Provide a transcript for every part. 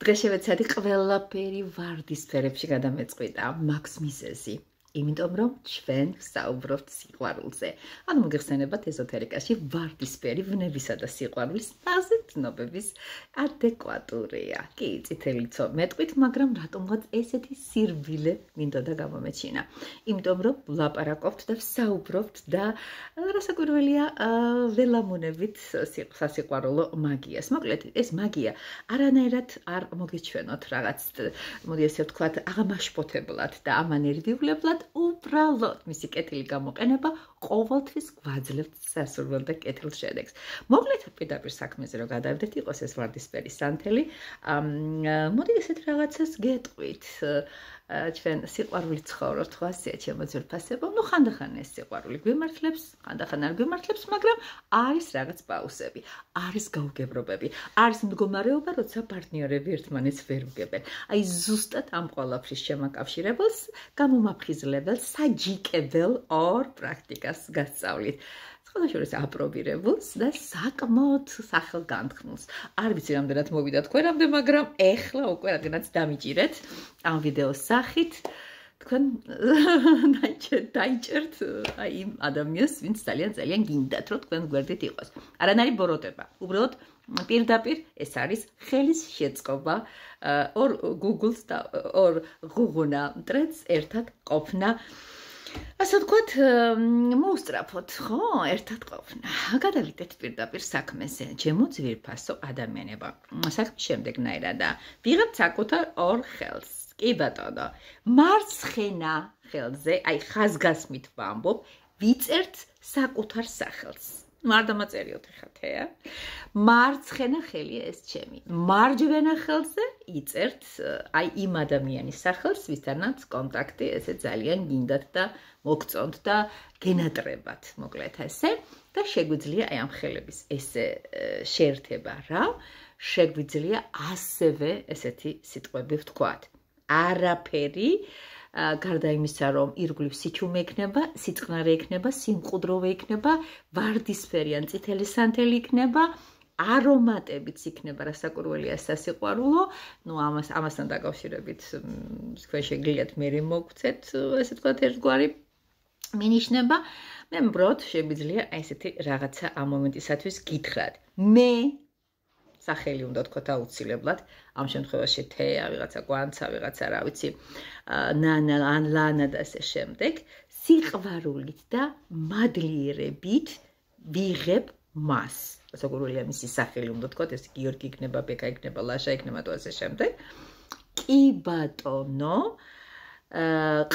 დღეს შევეცადი ყველაფერი ვარდისფერებში გადამეწყვიტა მაქვს მიზეზი. იმიტომ რომ ჩვენ ვსაუბრობთ სიყვარულზე. ანუ მოგეხსენებათ ეზოთერიკაში ვარდისფერი ვნებისა და სიყვარულის ნაზი ცნობების ადეკვატურია. კი, წითელი მეტყვით, მაგრამ რატომღაც ესეთი სირბილე მინდოდა გამომეჩინა. იმიტომ რომ ვლაპარაკობთ და ვსაუბრობთ და რასაკვირველია ველამუნებით სასიყვარულო მაგიას. მოკლედ, ეს მაგია არანაირად არ მოგეჩვენოთ რაღაც, მოდი ესე ვთქვათ, აღმაშფოთებლად და ამანერდივლებლად უბრალოდ მისი კეთილი გამოყენება ყოველთვის გვაძლევთ სასურველ და კეთილ შედეგს. მოკლედ პირდაპირ საქმეზე რომ გადავიდეთ, იყოს ეს ვარდისფერი სანთელი, მოდი ესეთ რაღაცას გეტყვით. ჩვენ სიყვარული ცხოვრობთ, ხო ასეა ჩემო ძვირფასებო. ნუ ხანდახან ეს სიყვარული გვიმართლებს, ხანდახან არ გვიმართლებს, მაგრამ არის რაღაც პაუზები, არის გაუგებრობები, არის მდგომარეობა, როცა პარტნიორები ერთმანეთს ვერ უგებენ. აი ზუსტად ამ ყველაფრის შემაკავშირებელს, გამომაფხიზლებელს, საჯიკებელ ორ პრაქტიკას გასწავლით. ყველაშორის აპრობირებულს და საკმაოდ სახელგანთქმულს. არ ვიცი რამდენად მოვიდა თქვენამდე, მაგრამ ეხლა უკვე რადგანაც დამიჭირეთ ამ ვიდეოს სახით, თქვენ დაიჭერთ აი იმ ადამიანს, ვინც ძალიან გინდათ, რომ თქვენ გვერდით იყოს. არანაირი ბოროტება. უბრალოდ პირდაპირ ეს არის ხელის შეწყობა, ორ გუგლს და ორ ღუღუნა მტრედს ერთად ყოფნა. ასე ვთქვათ, მოუსწრაფოთ, ხო, ერთად ყოფნა. გადავიდეთ პირდაპირ საქმეზე. ჩემო ძვირფასო ადამიანებო. საქმე შემდეგნაირადაა. ვიღებთ საკუთარ ორ ხელს. კი ბატონო. მარცხენა ხელზე, აი ხაზგასმით ვამბობ, ვიწერთ საკუთარ სახელს. არ დამაწერიოთ ახლა თეა. მარცხენა ხელია ეს ჩემი. მარჯვენა ხელზე იწერთ აი იმ ადამიანის სახელს, ვისთანაც კონტაქტი ესე ძალიან გინდათ და მოგწონთ და გენატრებათ, მოკლედ ესე და შეგვიძლია აი ამ ხელების ესე შეერთება რა. შეგვიძლია ასევე ესეთი სიტყვები ვთქვათ. არაფერი გარდა იმისა, რომ ირგვლივ სიჩუმე იქნება, სიწყნარე იქნება, სიმყუდროვე იქნება, ვარდისფერი ან წითელი სანთელი იქნება, არომატებიც იქნება, რასაკვირველია სასიყვარულო. ნუ ამასთან დაკავშირებით თქვენ შეგიძლიათ მე მოგცეთ, ესე ვთქვათ, ერთგვარი მინიშნება. მე მბროდ შეგვიძლია აი ესეთი რაღაცა ამ მომენტისათვის გითხრათ. მე სახელი უნდა თქვათ აუცილებლად, ამ შემთხვევაში თეა, ვიღაცა კვანცა, ვიღაცა რა ვიცი, ნანა ან ლანა და ასე შემდეგ, სიყვარულით და მადლიერებით ვიღებ მას. რასაკვირველია მისი სახელი უნდა თქვათ, ეს გიორგი იქნება, ბეკა იქნება, ლაშა იქნება და ასე შემდეგ. კი ბატონო,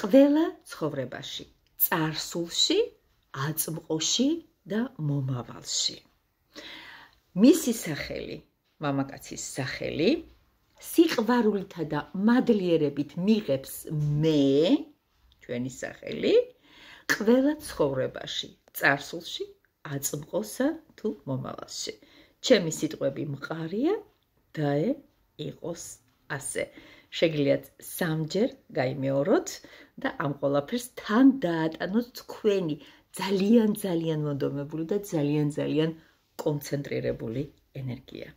ყველა ცხოვრებაში, წარსულში, აწმყოში და მომავალში. მისი სახელი, მამაკაცის სახელი, სიყვარულითა და მადლიერებით მიღებს მე, ჩვენი სახელი, ყველა ცხოვრებაში, წარსულში, აწმყოსა თუ მომავალში. ჩემი სიტყვები მყარია, დაე იყოს ასე. შეგიძლიათ სამჯერ გაიმეოროთ და ამ ყველაფერს თან დაატანოთ თქვენი ძალიან მონდომებული და ძალიან კონცენტრირებული ენერგია.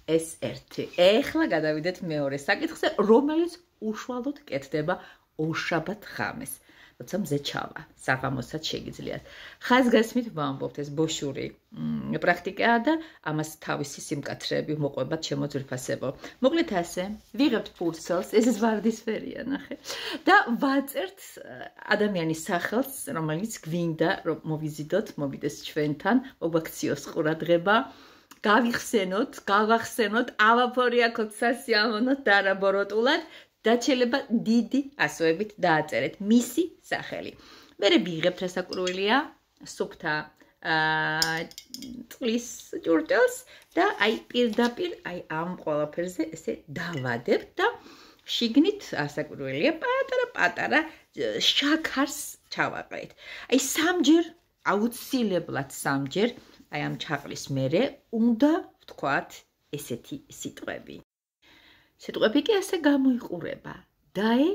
ეს ერთი. ეხლა გადავიდეთ მეორე საკითხზე, რომელიც უშუალოდ კეთდება ორშაბათ ღამეს. როცა მზე ჩავა, საღამოსაც შეგიძლიათ. ხაზგასმით ვამბობთ, ეს ბოშური პრაქტიკაა და ამას თავისი სიმკაცრეები მოყვებათ ჩემო ძვირფასებო. მოკლედ ასე, ვიღებთ ფურცელს, ეს ვარდისფერია, ნახე. და ვაწერთ ადამიანის სახელს, რომელიც გვინდა რომ მოვიზიდოთ, მოვიდეს ჩვენთან, მოგაქციოს ყურადღება. გავახსენოთ, ავაფორი აქოთ სასიამოვნოთ და არაბოროტულად. დაჩელება დიდი ასოებით დააწერეთ მისი სახელი. მერე ვიღებთ რასაკვირველია სუფთა წყლის ჭურჭელს და აი პირდაპირ აი ამ ყველაფერზე ესე დავადებთ და შიგნით რასაკვირველია პატარა შაქარს ჩავაყრეთ. აი სამჯერ, აუცილებლად სამჯერ აი ამ ჩაყრის მერე უნდა ვთქვათ ესეთი სიტყვები. სიტყვები კი ასე გამოიყურება. დაე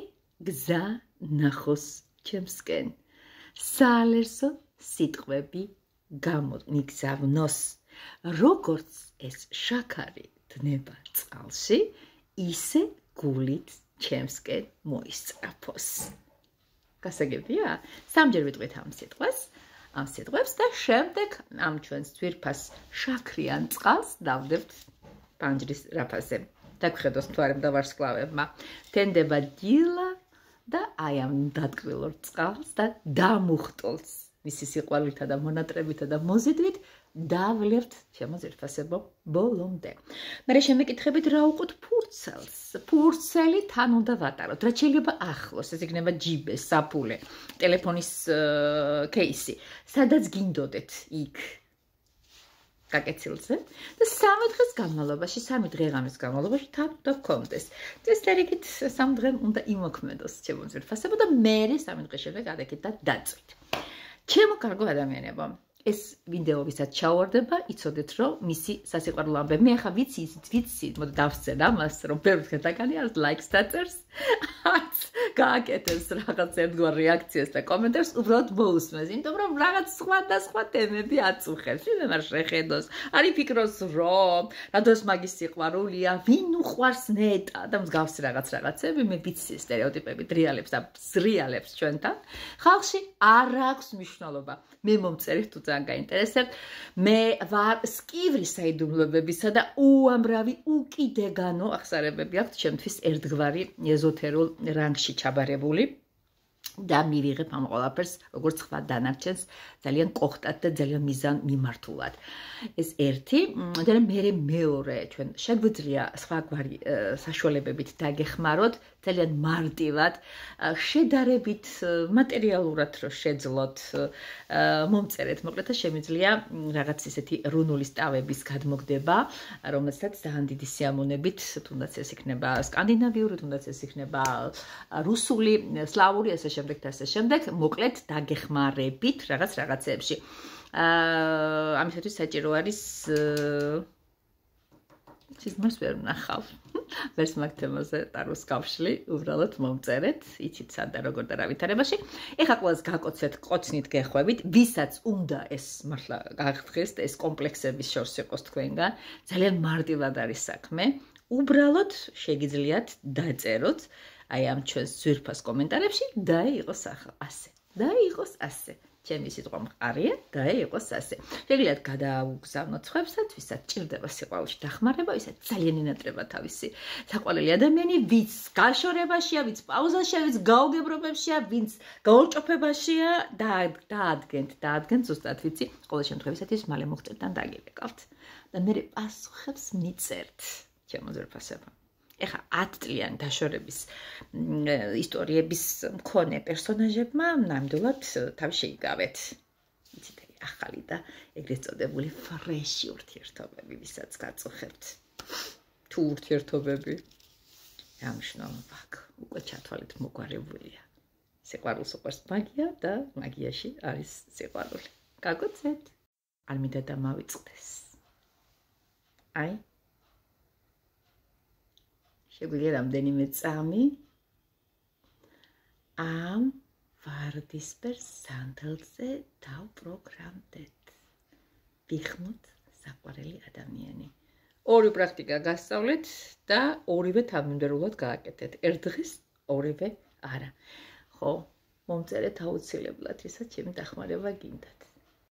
გზა ნახოს ჩემსკენ. საალერსო სიტყვები გამომიგზავნოს. როგორც ეს შაქარი დნება წყალში, ისე გულით ჩემსკენ მოისწრაფოს. გასაგებია? სამჯერ ვიტყვით ამ სიტყვებს და შემდეგ ამ ჩვენს ძვირფას შაქრიან წყალს დავდებთ პანჯრის რაფაზე. დაგხედოს თუ არ დავარსკვლავებმა. თენდება დილა და აი ამ დატკბილორ წყალს და დამუხტულს მისი სიყვარულითა და მონატრებითა და მოზიდვით დავლებთ შემოძირფასებო ბოლომდე. მერე შემეკითხებით რა უყოთ ფურცელს. ფურცელი თან უნდა ვატაროთ. რაც შეიძლება ახლოს, ეს იქნება ჯიბე, საფულე, ტელეფონის кейსი. სადაც გინდოდეთ იქ გაკეცილზე და 3 დღის განმავლობაში, 3 დღე-ღამის განმავლობაში თან უნდა გქონდეს. ეს დერიგით 3 დღე უნდა იმოქმედოს შემოძირფასებო და მერე 3 დღის შემდეგ ადექით და დაწვით. ჩემო კარგო ადამიანებო, ეს ვიდეო ვისაც ჩავარდება, იცოდეთ რომ მისი სასიყვარულო ამბე. მე ახლა ვიცი, მოდი დავსწერ ამას, რომ ბევრი დღე არ ლაიქს დაწერს, არც გააკეთებს რაღაც ერთგვარ რეაქციას და კომენტარს, უბრალოდ მოусმეს, იმიტომ რომ რაღაც სხვა თემები აწუხებს. ვინმე შეხედოს, არ იფიქროს რომ რადოს მაგის სიყვარულია, ვინ უყვარს ნეტა და მსგავსი რაღაცები, მე ვიცი სტერეოტიპები დრიალებს და ზრიალებს ჩვენთან. ხალხში არ აქვს მნიშვნელობა. მე მომწერით თუ ძალიან გაინტერესებთ. მე ვარ სკივრი საიდუმლოებებისა და უამრავი უკიდეგანო აღსარებები აქვს ჩემთვის ერთგვარი ეზოთერულ რანგში ჩაბარებული და მივიღებ ამ ყველაფერს როგორც სხვა დანარჩენს ძალიან კოხტად და ძალიან მიზანმიმართულად. ეს ერთი და მერე მეორე ჩვენ შეგვიძლია სხვაგვარი საშუალებებით დაგეხმაროთ ძალიან მარტივად შედარებით მატერიალურად რო შეძლოთ მომწერეთ მოკლედ და შემიძლია რაღაც ისეთი რუნული სტავების გადმოგდება რომელსაც ძალიან დიდი სიამოვნებით თუნდაც ეს იქნება სკანდინავიური თუნდაც ეს იქნება რუსული სლავური ასე შემდეგ მოკლედ დაგეხმარებით რაღაცებში ამისათვის საჭირო არის სიზმარს ვერ ნახავ ვერც მაგ თემაზე ტაროს კავშირი უბრალოდ მომწერეთ იცით სად და როგორ და რა ვითარებაში ეხლა ყველას გაკოცეთ ყოცნით გეხვევით ვისაც უნდა ეს მართლა გაგხსნეს ეს კომპლექსების შორს იყოს თქვენგან ძალიან მარტივად არის საქმე უბრალოდ შეგიძლიათ დაწეროთ აი ამ ჩვენს ძვირფას კომენტარებში და იყოს ასე ჩემი სიტყვა მყარია და იყოს ასე. შეგიძლიათ გადაუგზავნოთ სხვებსაც, ვისაც ჭირდება სიყვარულში დახმარება, ვისაც ძალიან ინატრება თავისი საყვარელი ადამიანი, ვინც გაშორებაშია, ვინც პაუზაშია, ვინც გაუგებრობებშია, ვინც გაურჭოფებაშია, დაადგენთ ზუსტად ვიცი, ყოველ შემთხვევაში მალე მოხწერთან დაგილეკავთ. და მე პასუხებს მიწერთ, ჩემო ძვირფასებო. ეხა 10 წლიანი დაშორების ისტორიების მქონე პერსონაჟებმა ნამდვილად თავი შეიგავეთ. იცით, ახალი და ეგრეთ წოდებული ფრეში ურთიერთობები, ვისაც გაწუხებთ. თუ ურთიერთობები რა მნიშვნელობა აქვს? უკვე ჩათვალეთ მოგვარებულია. სიყვარულს უყვარს მაგია და მაგიაში არის სიყვარული. გაგოცეთ? არ მინდა დამავიწყდეს. აი შეგვიძლია რამდენიმე წამი ამ ვარდისფერ სანდალზე დავპროგრამდეთ. ვიხმოთ საყვარელი ადამიანი. ორი პრაქტიკა გასწავლეთ და ორივე თანმიმდევრულად გააკეთეთ. ერთ დღეს ორივე არა. ხო, მომწერეთ აუცილებლად, ისაც ჩემი დახმარება გინდათ.